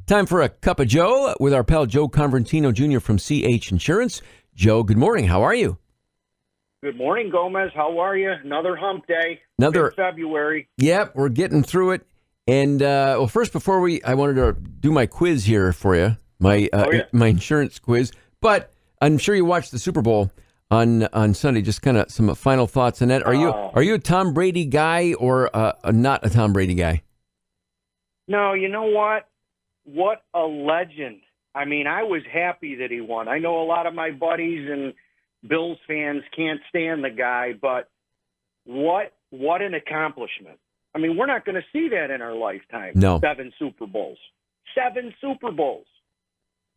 Time for a cup of Joe with our pal Joe Convertino Jr. from CH Insurance. Joe, good morning. How are you? Good morning, Gomez. How are you? Another hump day. Another February. Yep, we're getting through it. And well, first, I wanted to do my quiz here for you, my insurance quiz. But I'm sure you watched the Super Bowl on Sunday. Just kind of some final thoughts on that. Are you a Tom Brady guy or not a Tom Brady guy? No, you know what? What a legend. I mean, I was happy that he won. I know a lot of my buddies and Bills fans can't stand the guy, but what an accomplishment. I mean, we're not going to see that in our lifetime. No. 7 Super Bowls. 7 Super Bowls.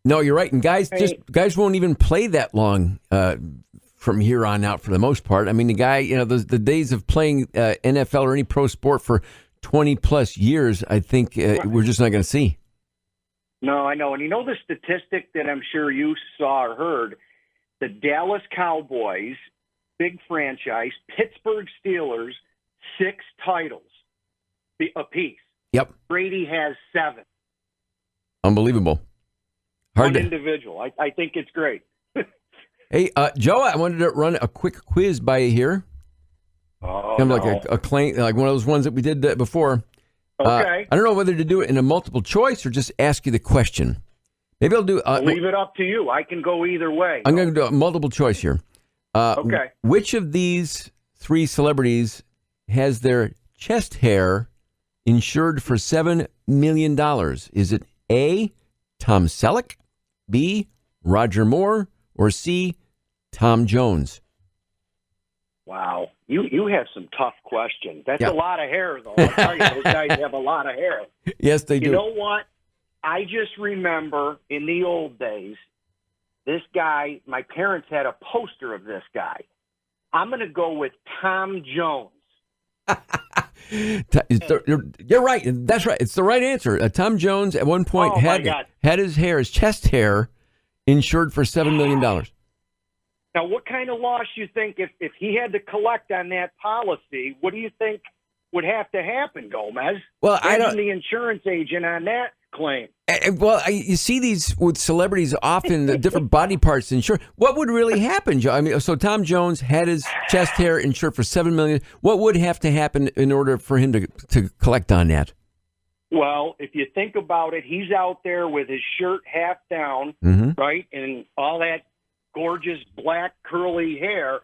No, you're right. And guys won't even play that long from here on out for the most part. I mean, the guy, the days of playing NFL or any pro sport for 20 plus years, I think we're just not going to see. No, I know. And you know the statistic that I'm sure you saw or heard? The Dallas Cowboys, big franchise, Pittsburgh Steelers, 6 titles apiece. Yep. Brady has 7. Unbelievable. One individual. I think it's great. Hey, Joe, I wanted to run a quick quiz by you here. Oh, kind of like a claim, like one of those ones that we did before. Okay. I don't know whether to do it in a multiple choice or just ask you the question. Maybe I'll do. Leave it up to you. I can go either way. I'm going to do a multiple choice here. Okay. Which of these 3 celebrities has their chest hair insured for $7 million? Is it A, Tom Selleck, B, Roger Moore, or C, Tom Jones? Wow. You have some tough questions. That's a lot of hair, though. I'll tell you, those guys have a lot of hair. Yes, they do. You know what? I just remember in the old days, this guy, my parents had a poster of this guy. I'm going to go with Tom Jones. You're right. That's right. It's the right answer. Tom Jones at one point had his chest hair insured for $7 million. Now, what kind of loss you think if he had to collect on that policy? What do you think would have to happen, Gomez? Well, I don't. The insurance agent on that claim. Well, you see these with celebrities often, the different body parts insured. What would really happen, Joe? I mean, so Tom Jones had his chest hair insured for $7 million. What would have to happen in order for him to collect on that? Well, if you think about it, he's out there with his shirt half down, right, and all that gorgeous black curly hair.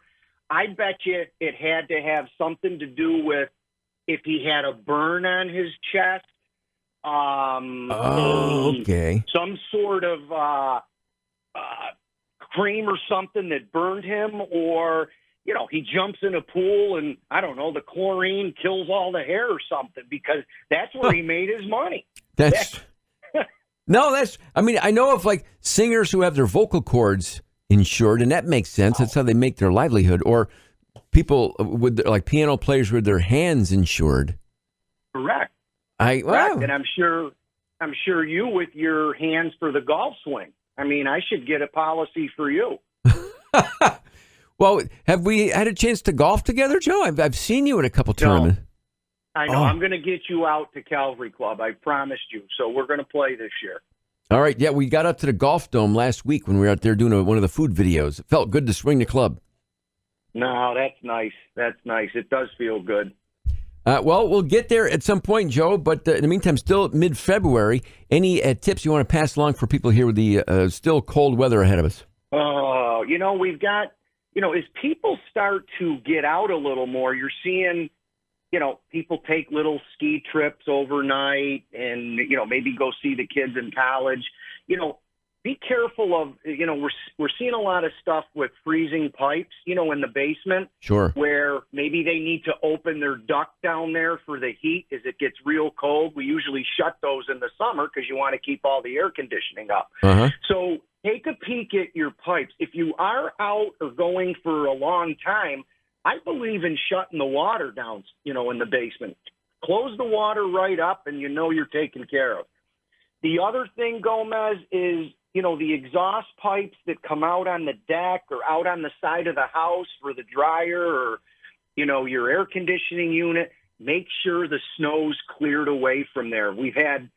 I bet you it had to have something to do with if he had a burn on his chest. Okay. Some sort of cream or something that burned him, or he jumps in a pool and I don't know, the chlorine kills all the hair or something, because that's where he made his money. I mean, I know of like singers who have their vocal cords insured, and that makes sense. That's how they make their livelihood. Or people with like piano players with their hands insured. Correct. Wow. And I'm sure you with your hands for the golf swing. I mean, I should get a policy for you. Well, have we had a chance to golf together, Joe? I've seen you at a couple tournaments. I know. I'm going to get you out to Calvary Club. I promised you. So we're going to play this year. All right. Yeah, we got up to the golf dome last week when we were out there doing one of the food videos. It felt good to swing the club. No, that's nice. That's nice. It does feel good. Well, we'll get there at some point, Joe, but in the meantime, still mid-February. Any tips you want to pass along for people here with the still cold weather ahead of us? We've got, as people start to get out a little more, you're seeing, people take little ski trips overnight and, maybe go see the kids in college. Be careful of, we're seeing a lot of stuff with freezing pipes, in the basement. Sure. Where maybe they need to open their duct down there for the heat as it gets real cold. We usually shut those in the summer because you want to keep all the air conditioning up. Uh-huh. So take a peek at your pipes. If you are out or going for a long time, I believe in shutting the water down, in the basement. Close the water right up and you're taken care of. The other thing, Gomez, is the exhaust pipes that come out on the deck or out on the side of the house for the dryer or, your air conditioning unit, make sure the snow's cleared away from there. We've had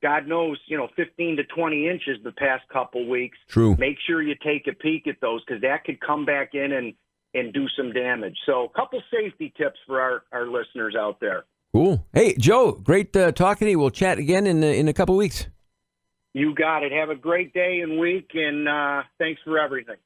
God knows, 15 to 20 inches the past couple weeks. True. Make sure you take a peek at those because that could come back in and do some damage. So a couple safety tips for our listeners out there. Cool. Hey, Joe, great talking to you. We'll chat again in a couple weeks. You got it. Have a great day and week, and thanks for everything.